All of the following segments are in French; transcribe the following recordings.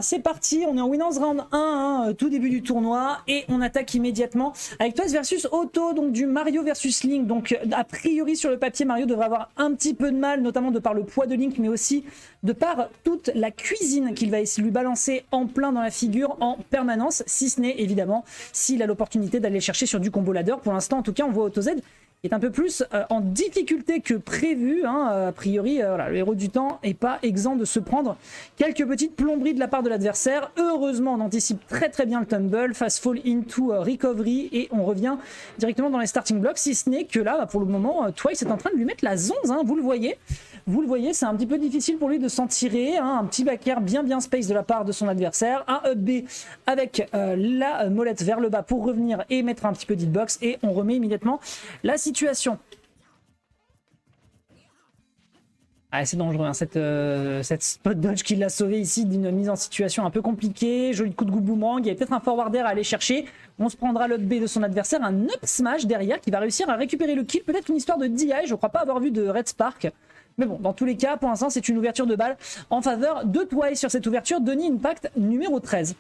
C'est parti, on est en Winners Round 1, hein, tout début du tournoi, et on attaque immédiatement avec Twice versus Otto, donc du Mario versus Link. Donc a priori sur le papier, Mario devrait avoir un petit peu de mal, notamment de par le poids de Link, mais aussi de par toute la cuisine qu'il va essayer de lui balancer en plein dans la figure en permanence, si ce n'est évidemment s'il a l'opportunité d'aller chercher sur du combo ladder. Pour l'instant en tout cas on voit Otto Z est un peu plus en difficulté que prévu, hein. A priori voilà, le héros du temps n'est pas exempt de se prendre quelques petites plomberies de la part de l'adversaire. Heureusement on anticipe très bien le tumble, fast fall into recovery, et on revient directement dans les starting blocks, si ce n'est que là pour le moment Twice est en train de lui mettre la zonze, hein. Vous le voyez, c'est un petit peu difficile pour lui de s'en tirer, hein. Un petit back air bien space de la part de son adversaire, un up B avec la molette vers le bas pour revenir et mettre un petit peu d'hitbox, et on remet immédiatement la situation. Ah, c'est dangereux, hein, cette spot dodge qui l'a sauvé ici d'une mise en situation un peu compliquée. Joli coup de goût boomerang, il y a peut-être un forward air à aller chercher. On se prendra l'up B de son adversaire, un up smash derrière qui va réussir à récupérer le kill. Peut-être une histoire de DI, je crois pas avoir vu de Red Spark. Mais bon, dans tous les cas, pour l'instant, c'est une ouverture de balle en faveur de Twice sur cette ouverture. Denis Impact numéro 13.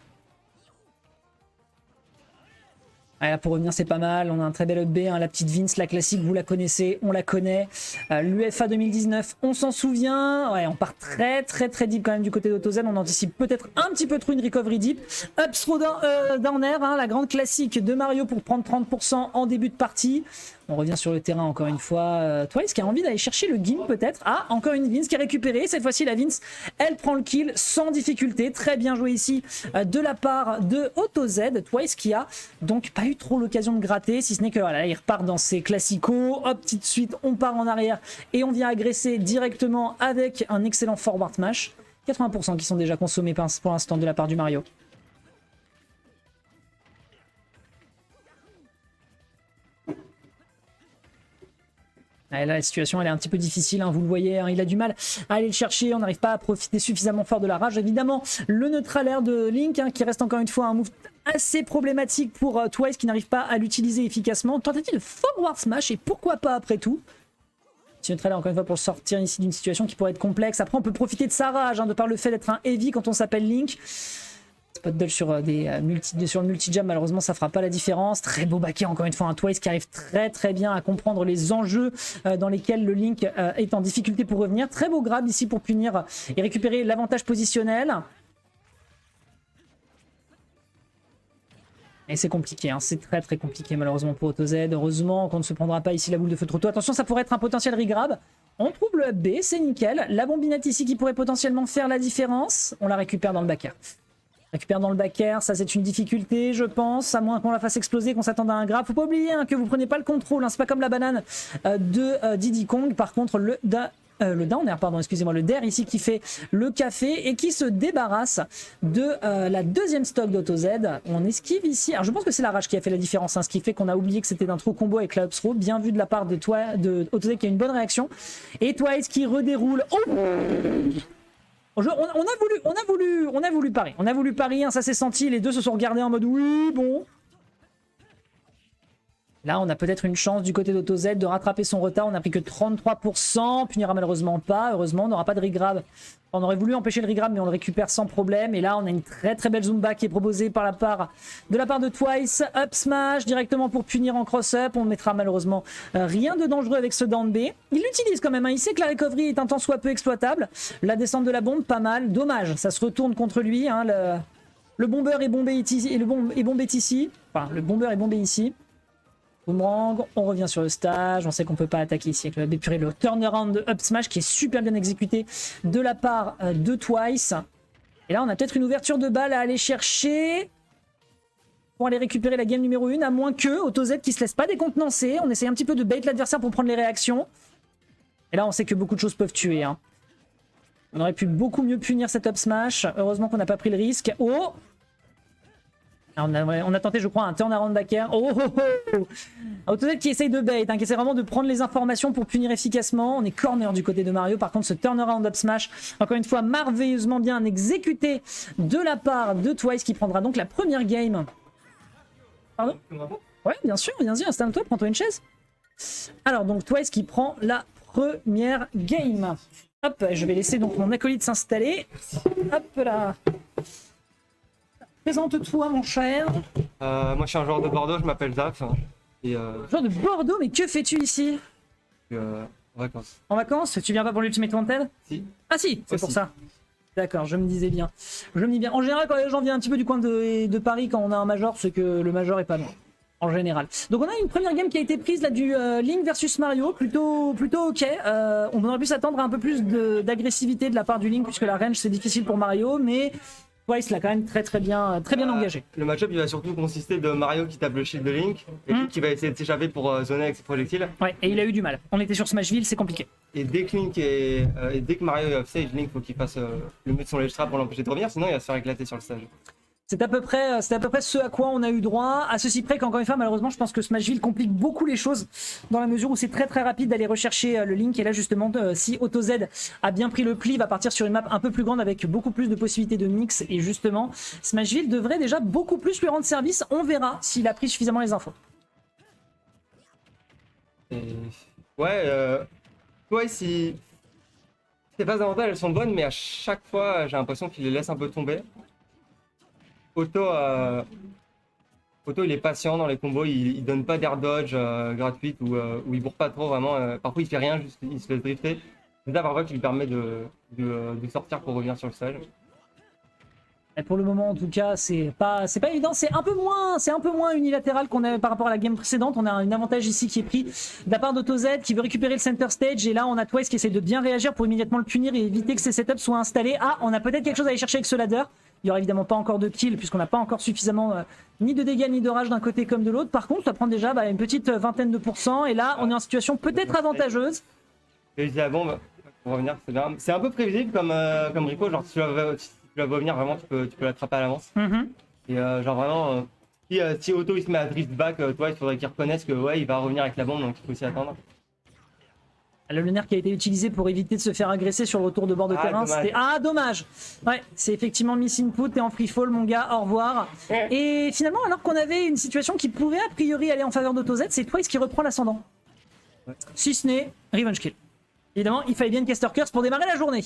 Ah, là, pour revenir, c'est pas mal. On a un très bel up B, hein. La petite Vince, la classique, vous la connaissez, on la connaît. L'UFA 2019, on s'en souvient. Ouais, on part très deep quand même du côté d'Otto Z. On anticipe peut-être un petit peu trop une recovery deep. Up throw down air, hein, la grande classique de Mario pour prendre 30% en début de partie. On revient sur le terrain encore une fois. Twice qui a envie d'aller chercher le Gimp peut-être. Ah, encore une Vince qui est récupérée. Cette fois-ci, la Vince, elle prend le kill sans difficulté. Très bien joué ici de la part de Otto Z. Twice qui a donc pas eu trop l'occasion de gratter, si ce n'est que voilà, il repart dans ses classicos. Hop, tout de suite, on part en arrière et on vient agresser directement avec un excellent forward smash. 80% qui sont déjà consommés pour l'instant de la part du Mario. Ah, là, la situation elle est un petit peu difficile, hein, vous le voyez, hein, il a du mal à aller le chercher, on n'arrive pas à profiter suffisamment fort de la rage. Évidemment, le neutral air de Link, hein, qui reste encore une fois un move assez problématique pour Twice, qui n'arrive pas à l'utiliser efficacement. Tentative de forward smash, et pourquoi pas après tout. Petit neutral air encore une fois pour sortir ici d'une situation qui pourrait être complexe. Après, on peut profiter de sa rage, hein, de par le fait d'être un heavy quand on s'appelle Link. Spot dodge sur le multi-jam, malheureusement ça fera pas la différence. Très beau back air encore une fois, un Twice qui arrive très bien à comprendre les enjeux dans lesquels le Link est en difficulté pour revenir. Très beau grab ici pour punir et récupérer l'avantage positionnel. Et c'est compliqué, hein. C'est très compliqué malheureusement pour Otto Z. Heureusement qu'on ne se prendra pas ici la boule de feu trop tôt. Attention, ça pourrait être un potentiel regrab. On trouve le up B, c'est nickel. La bombinette ici qui pourrait potentiellement faire la différence. On la récupère dans le back air. Récupère dans le back air, ça c'est une difficulté je pense, à moins qu'on la fasse exploser, qu'on s'attende à un grab. Faut pas oublier, hein, que vous prenez pas le contrôle, hein, c'est pas comme la banane de Diddy Kong. Par contre le down air, pardon, excusez-moi, le dair ici qui fait le café et qui se débarrasse de la deuxième stock d'Otto Z. On esquive ici, alors je pense que c'est la rage qui a fait la différence, hein, ce qui fait qu'on a oublié que c'était un trop combo avec la up throw. Bien vu de la part de Otto Z qui a une bonne réaction. Et Twice qui redéroule. Oh, on a voulu parier, hein, ça s'est senti, les deux se sont regardés en mode oui, bon. Là, on a peut-être une chance du côté d'Otto Z de rattraper son retard. On n'a pris que 33%, punira malheureusement pas. Heureusement, on n'aura pas de regrab. On aurait voulu empêcher le regrab, mais on le récupère sans problème. Et là, on a une très belle Zumba qui est proposée par de la part de Twice. Up smash directement pour punir en cross-up. On ne mettra malheureusement rien de dangereux avec ce down B. Il l'utilise quand même, hein. Il sait que la recovery est un tant soit peu exploitable. La descente de la bombe, pas mal. Dommage, ça se retourne contre lui, hein. Le bomber est bombé ici. Et le bombé ici. Enfin, le bomber est bombé ici. Boomerang, on revient sur le stage, on sait qu'on peut pas attaquer ici avec le B-purée, le turnaround de up smash qui est super bien exécuté de la part de Twice. Et là on a peut-être une ouverture de balle à aller chercher pour aller récupérer la game numéro 1, à moins que Otto Z qui se laisse pas décontenancer. On essaye un petit peu de bait l'adversaire pour prendre les réactions. Et là on sait que beaucoup de choses peuvent tuer, hein. On aurait pu beaucoup mieux punir cet up smash, heureusement qu'on n'a pas pris le risque. Oh, on a tenté, je crois, un turnaround back air. Oh, Otto Z qui essaye de bait, hein, qui essaie vraiment de prendre les informations pour punir efficacement. On est corner du côté de Mario. Par contre, ce turnaround up smash, encore une fois, merveilleusement bien exécuté de la part de Twice qui prendra donc la première game. Pardon? Ouais, bien sûr, installe-toi, prends-toi une chaise. Alors, donc, Twice qui prend la première game. Hop, je vais laisser donc mon acolyte s'installer. Hop là. Présente-toi, mon cher. Moi, je suis un joueur de Bordeaux, je m'appelle Zaf. Et Joueur de Bordeaux, mais que fais-tu ici? je suis en vacances. En vacances? Tu viens pas pour l'Ultimate Wanted? Si. Ah si, c'est pour Aussi. ça. D'accord, je me disais bien. Je me dis bien. En général, quand les gens viennent un petit peu du coin de Paris, quand on a un major, c'est que le major est pas loin. En général. Donc on a une première game qui a été prise là du Link versus Mario, plutôt ok. On aurait pu s'attendre à un peu plus d'agressivité de la part du Link puisque la range c'est difficile pour Mario, mais Twice l'a quand même très bien engagé. Le match-up, il va surtout consister de Mario qui tape le shield de Link, et Link qui va essayer de s'échapper pour zoner avec ses projectiles. Ouais, et il a eu du mal. On était sur Smashville, c'est compliqué. Et dès que Mario est off-stage, Link faut qu'il fasse le mieux de son ledge trap pour l'empêcher de revenir, sinon il va se faire éclater sur le stage. C'est à peu près ce à quoi on a eu droit. À ceci près qu'encore une fois, malheureusement, je pense que Smashville complique beaucoup les choses dans la mesure où c'est très rapide d'aller rechercher le Link. Et là, justement, si AutoZ a bien pris le pli, va partir sur une map un peu plus grande avec beaucoup plus de possibilités de mix. Et justement, Smashville devrait déjà beaucoup plus lui rendre service. On verra s'il a pris suffisamment les infos. Et... Ouais, si ses phases d'avantage elles sont bonnes, mais à chaque fois j'ai l'impression qu'il les laisse un peu tomber. Auto, il est patient dans les combos, il donne pas d'air dodge gratuite ou il bourre pas trop vraiment. Parfois il fait rien, juste il se laisse drifter. C'est ça parfois qui lui permet de sortir pour revenir sur le stage. Et pour le moment, en tout cas, c'est pas évident. C'est un peu moins unilatéral qu'on avait par rapport à la game précédente. On a un avantage ici qui est pris de la part d'AutoZ qui veut récupérer le center stage. Et là, on a Twice qui essaie de bien réagir pour immédiatement le punir et éviter que ses setups soient installés. Ah, on a peut-être quelque chose à aller chercher avec ce ladder. Il n'y aura évidemment pas encore de kill puisqu'on n'a pas encore suffisamment ni de dégâts ni de rage d'un côté comme de l'autre. Par contre, ça prend déjà une petite vingtaine de pourcents. Et là, on est en situation peut-être avantageuse. Et la bombe, pour revenir, c'est bien. C'est un peu prévisible comme Rico, genre si tu la vois venir vraiment, tu peux l'attraper à l'avance. Et genre vraiment, si Auto il se met à drift back, toi il faudrait qu'il reconnaisse que ouais il va revenir avec la bombe, donc il faut aussi attendre. Le lunaire qui a été utilisé pour éviter de se faire agresser sur le retour de bord de terrain, dommage. c'était... Ah, dommage. Ouais, c'est effectivement miss input, t'es en free fall mon gars, au revoir. Et finalement, alors qu'on avait une situation qui pouvait a priori aller en faveur d'AutoZ, c'est Twice qui reprend l'ascendant. Ouais. Si ce n'est Revenge Kill. Évidemment, il fallait bien une caster curse pour démarrer la journée.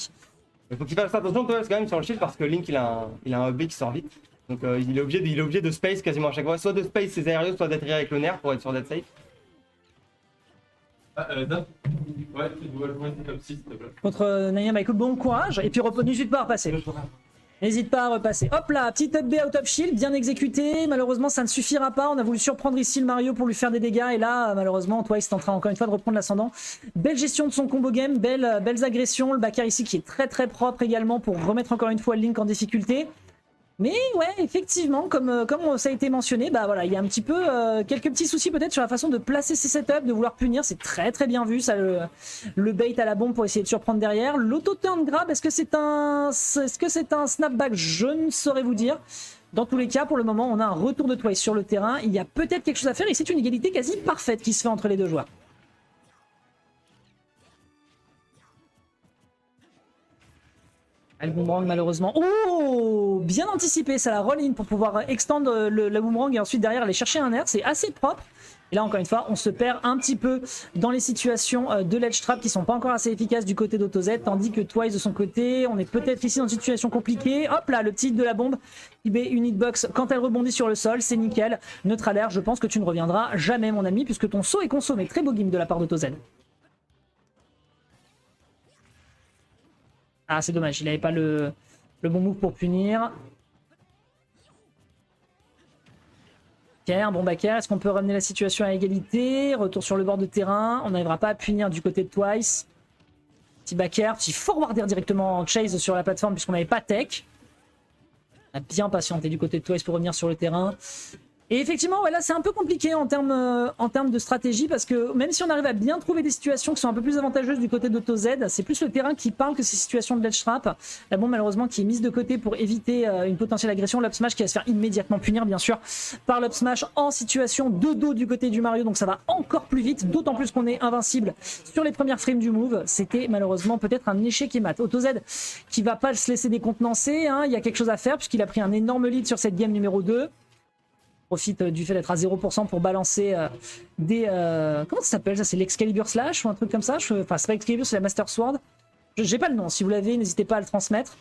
Il faut qu'il fasse attention quand même sur le shield parce que Link il a un UB qui sort vite. Donc il est obligé de space quasiment à chaque fois, soit de space ses aérios, soit d'atterrir avec le nerf pour être sûr d'être safe. Ouais, tu dois jouer comme 6 s'il te plaît. Contre Nayam, écoute, bon courage. Et puis n'hésite pas à repasser. N'hésite pas à repasser. Hop là, petit up B out of shield, bien exécuté. Malheureusement, ça ne suffira pas. On a voulu surprendre ici le Mario pour lui faire des dégâts. Et là, malheureusement, Twice est en train encore une fois de reprendre l'ascendant. Belle gestion de son combo game, belles agressions. Le backer ici qui est très propre également pour remettre encore une fois Link en difficulté. Mais ouais, effectivement, comme ça a été mentionné, bah voilà, il y a un petit peu quelques petits soucis peut-être sur la façon de placer ses setups, de vouloir punir. C'est très bien vu, ça, le bait à la bombe pour essayer de surprendre derrière. L'auto-turn grab, est-ce que c'est un snapback? Je ne saurais vous dire. Dans tous les cas, pour le moment, on a un retour de Twice sur le terrain. Il y a peut-être quelque chose à faire et c'est une égalité quasi parfaite qui se fait entre les deux joueurs. Le boomerang malheureusement. Oh, bien anticipé, ça la roll in pour pouvoir extendre le boomerang et ensuite derrière aller chercher un air. C'est assez propre. Et là encore une fois, on se perd un petit peu dans les situations de ledge trap qui sont pas encore assez efficaces du côté d'AutoZ, tandis que Twice de son côté, on est peut-être ici dans une situation compliquée. Hop là, le petit hit de la bombe qui met une hitbox quand elle rebondit sur le sol, c'est nickel. Neutral air, je pense que tu ne reviendras jamais mon ami puisque ton saut est consommé. Très beau game de la part d'AutoZ. Ah, c'est dommage, il n'avait pas le bon move pour punir. Un bon backer, est-ce qu'on peut ramener la situation à égalité? Retour sur le bord de terrain, on n'arrivera pas à punir du côté de Twice. Petit backer, petit forwarder directement en chase sur la plateforme puisqu'on n'avait pas tech. On a bien patienté du côté de Twice pour revenir sur le terrain. Et effectivement, ouais, là c'est un peu compliqué en termes de stratégie parce que même si on arrive à bien trouver des situations qui sont un peu plus avantageuses du côté d'AutoZ, c'est plus le terrain qui parle que ces situations de ledge trap. La bombe malheureusement qui est mise de côté pour éviter une potentielle agression. L'up smash qui va se faire immédiatement punir bien sûr par l'up smash en situation de dos du côté du Mario, donc ça va encore plus vite, d'autant plus qu'on est invincible sur les premières frames du move. C'était malheureusement peut-être un échec et mat. AutoZ qui va pas se laisser décontenancer, hein. Il y a quelque chose à faire puisqu'il a pris un énorme lead sur cette game numéro 2. Profite du fait d'être à 0% pour balancer des... comment ça s'appelle ça? C'est l'Excalibur Slash ou un truc comme ça? Enfin, c'est pas Excalibur, c'est la Master Sword. J'ai pas le nom, si vous l'avez, n'hésitez pas à le transmettre.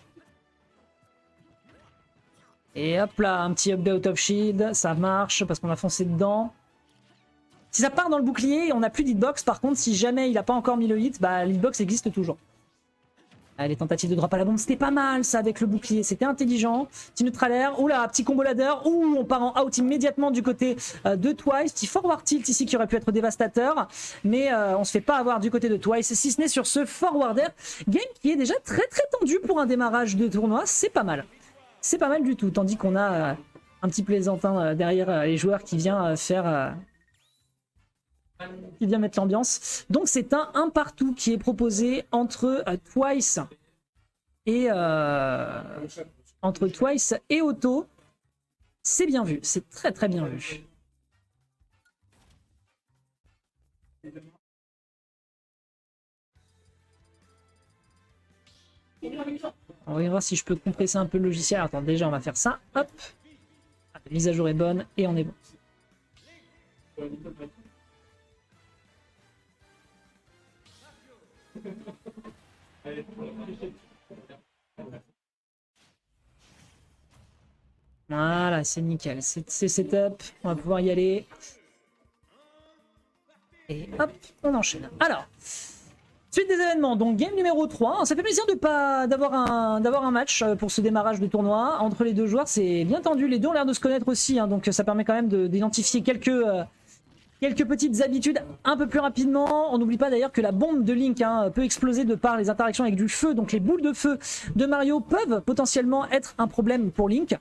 Et hop là, un petit update of shield, ça marche parce qu'on a foncé dedans. Si ça part dans le bouclier, on n'a plus d'hitbox. Par contre, si jamais il n'a pas encore mis le hit, bah l'hitbox existe toujours. Ah, les tentatives de drop à la bombe, c'était pas mal ça avec le bouclier, c'était intelligent. Petit neutralaire, oula, petit combo ladder, ouh, on part en out immédiatement du côté de Twice. Petit forward tilt ici qui aurait pu être dévastateur, mais on se fait pas avoir du côté de Twice, si ce n'est sur ce forwarder. Game qui est déjà très très tendu pour un démarrage de tournoi, c'est pas mal. C'est pas mal du tout, tandis qu'on a un petit plaisantin derrière les joueurs qui vient faire... qui vient mettre l'ambiance. Donc c'est un partout qui est proposé entre Twice et Otto. C'est bien vu, c'est très très bien vu. On va voir si je peux compresser un peu le logiciel. Attends, déjà on va faire ça. Hop. La mise à jour est bonne et on est bon. Voilà, c'est nickel. C'est setup. On va pouvoir y aller. Et hop, on enchaîne. Alors, suite des événements. Donc, game numéro 3. Ça fait plaisir d'avoir un match pour ce démarrage de tournoi. Entre les deux joueurs, c'est bien tendu. Les deux ont l'air de se connaître aussi. Hein, donc, ça permet quand même d'identifier quelques petites habitudes un peu plus rapidement. On n'oublie pas d'ailleurs que la bombe de Link peut exploser de par les interactions avec du feu. Donc les boules de feu de Mario peuvent potentiellement être un problème pour Link.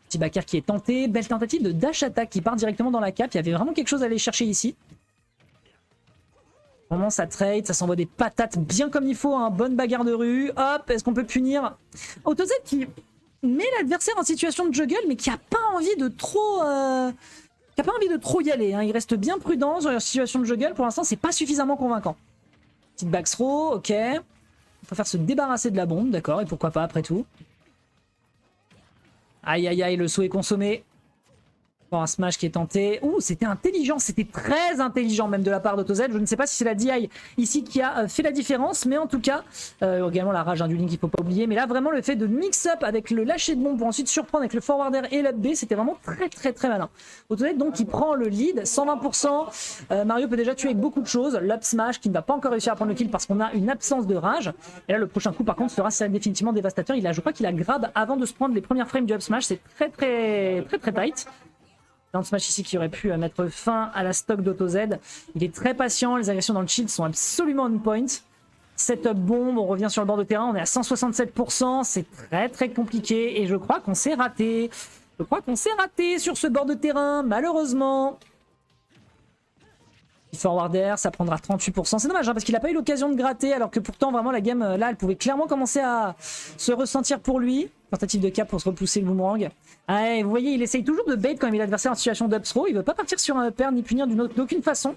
Petit backer qui est tenté. Belle tentative de dash attack qui part directement dans la cape. Il y avait vraiment quelque chose à aller chercher ici. Vraiment ça trade, ça s'envoie des patates bien comme il faut. Bonne bagarre de rue. Hop, est-ce qu'on peut punir AutoZ qui met l'adversaire en situation de juggle mais qui a pas envie de trop... qui n'a pas envie de trop y aller, il reste bien prudent sur la situation de juggle, pour l'instant c'est pas suffisamment convaincant. Petite back throw, ok. On préfère se débarrasser de la bombe, d'accord, et pourquoi pas après tout. Aïe aïe aïe, le saut est consommé. Bon, un smash qui est tenté. Ouh, c'était intelligent, c'était très intelligent même de la part d'AutoZ. Je ne sais pas si c'est la DI ici qui a fait la différence, mais en tout cas, également la rage du Link, il ne faut pas oublier. Mais là, vraiment, le fait de mix-up avec le lâcher de bombe pour ensuite surprendre avec le forwarder et l'up B, c'était vraiment très très très malin. AutoZ donc qui prend le lead, 120%. Mario peut déjà tuer avec beaucoup de choses. L'up smash qui ne va pas encore réussir à prendre le kill parce qu'on a une absence de rage. Et là, le prochain coup, par contre, sera définitivement dévastateur. Je crois qu'il a grab avant de se prendre les premières frames du up smash. C'est très très très très tight. Dans le smash ici qui aurait pu mettre fin à la stock d'AutoZ. Il est très patient, les agressions dans le shield sont absolument on point. Setup bombe, on revient sur le bord de terrain, on est à 167%, c'est très très compliqué et je crois qu'on s'est raté. Je crois qu'on s'est raté sur ce bord de terrain, malheureusement. Forwarder, ça prendra 38%. C'est dommage parce qu'il n'a pas eu l'occasion de gratter alors que pourtant vraiment la game là elle pouvait clairement commencer à se ressentir pour lui. Tentative de cap pour se repousser le boomerang. Ah, vous voyez il essaye toujours de bait quand il met l'adversaire en situation d'up throw. Il veut pas partir sur un pair ni punir d'aucune façon.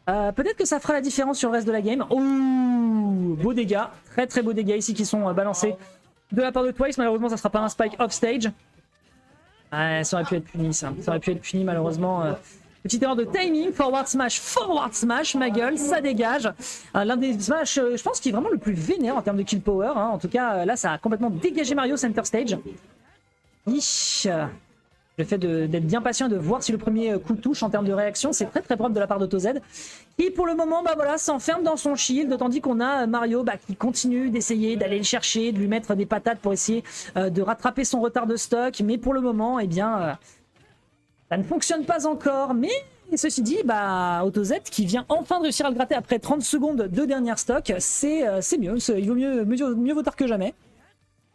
Peut-être que ça fera la différence sur le reste de la game. Ouh, beaux dégâts. Très très beaux dégâts ici qui sont balancés de la part de Twice. Malheureusement ça sera pas un spike off stage. Ah, ça aurait pu être puni ça. Ça aurait pu être puni malheureusement. Petite erreur de timing, forward smash, ma gueule, ça dégage. L'un des smash, je pense, qui est vraiment le plus vénère en termes de kill power. En tout cas, là, ça a complètement dégagé Mario center stage. Le fait d'être bien patient et de voir si le premier coup touche en termes de réaction, c'est très très propre de la part d'AutoZ. Qui pour le moment, voilà, s'enferme dans son shield, tandis qu'on a Mario qui continue d'essayer d'aller le chercher, de lui mettre des patates pour essayer de rattraper son retard de stock. Mais pour le moment, eh bien... ça ne fonctionne pas encore, mais ceci dit, AutoZ qui vient enfin de réussir à le gratter après 30 secondes de dernière stock, c'est mieux, il vaut mieux vaut tard que jamais.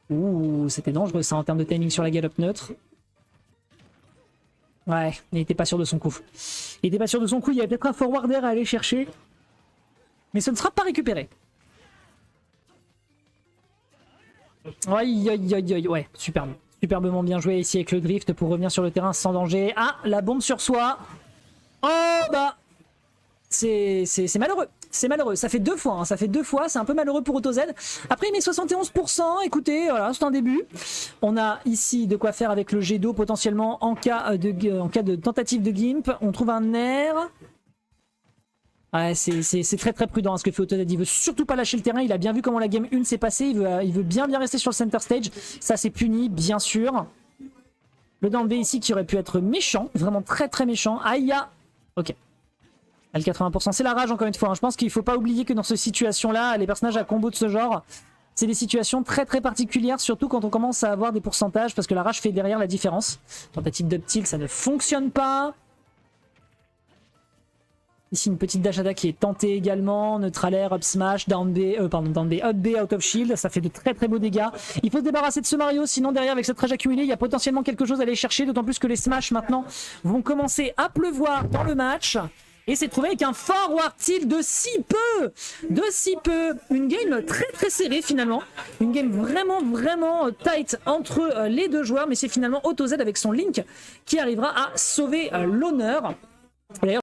Ouh, c'était dangereux ça en termes de timing sur la galope neutre. Ouais, il n'était pas sûr de son coup. Il n'était pas sûr de son coup, il y avait peut-être un forwarder à aller chercher. Mais ce ne sera pas récupéré. Ouais, superbe. Superbement bien joué ici avec le drift pour revenir sur le terrain sans danger. Ah, la bombe sur soi. Oh c'est malheureux. C'est malheureux. Ça fait deux fois. Ça fait deux fois. C'est un peu malheureux pour AutoZ. Après, il met 71%. Écoutez, voilà, c'est un début. On a ici de quoi faire avec le jet d'eau potentiellement en cas de tentative de gimp. On trouve un air. Ouais, c'est très très prudent hein, ce que fait AutoZ. Il veut surtout pas lâcher le terrain. Il a bien vu comment la game 1 s'est passée. Il veut bien rester sur le center stage. Ça c'est puni, bien sûr. Le down B ici qui aurait pu être méchant. Vraiment très très méchant. Aïe. Ok. À le 80%. C'est la rage encore une fois. Hein. Je pense qu'il faut pas oublier que dans cette situation-là, les personnages à combo de ce genre, c'est des situations très très particulières. Surtout quand on commence à avoir des pourcentages. Parce que la rage fait derrière la différence. Tentative d'up tilt, ça ne fonctionne pas. Ici, une petite dash attack qui est tentée également. Neutral air, up smash, down B, up B, out of shield. Ça fait de très très beaux dégâts. Il faut se débarrasser de ce Mario, sinon derrière, avec cette rage accumulée, il y a potentiellement quelque chose à aller chercher. D'autant plus que les smash maintenant vont commencer à pleuvoir dans le match. Et c'est trouvé avec un forward tilt de si peu. De si peu. Une game très très serrée finalement. Une game vraiment vraiment tight entre les deux joueurs. Mais c'est finalement AutoZ avec son Link qui arrivera à sauver l'honneur. D'ailleurs,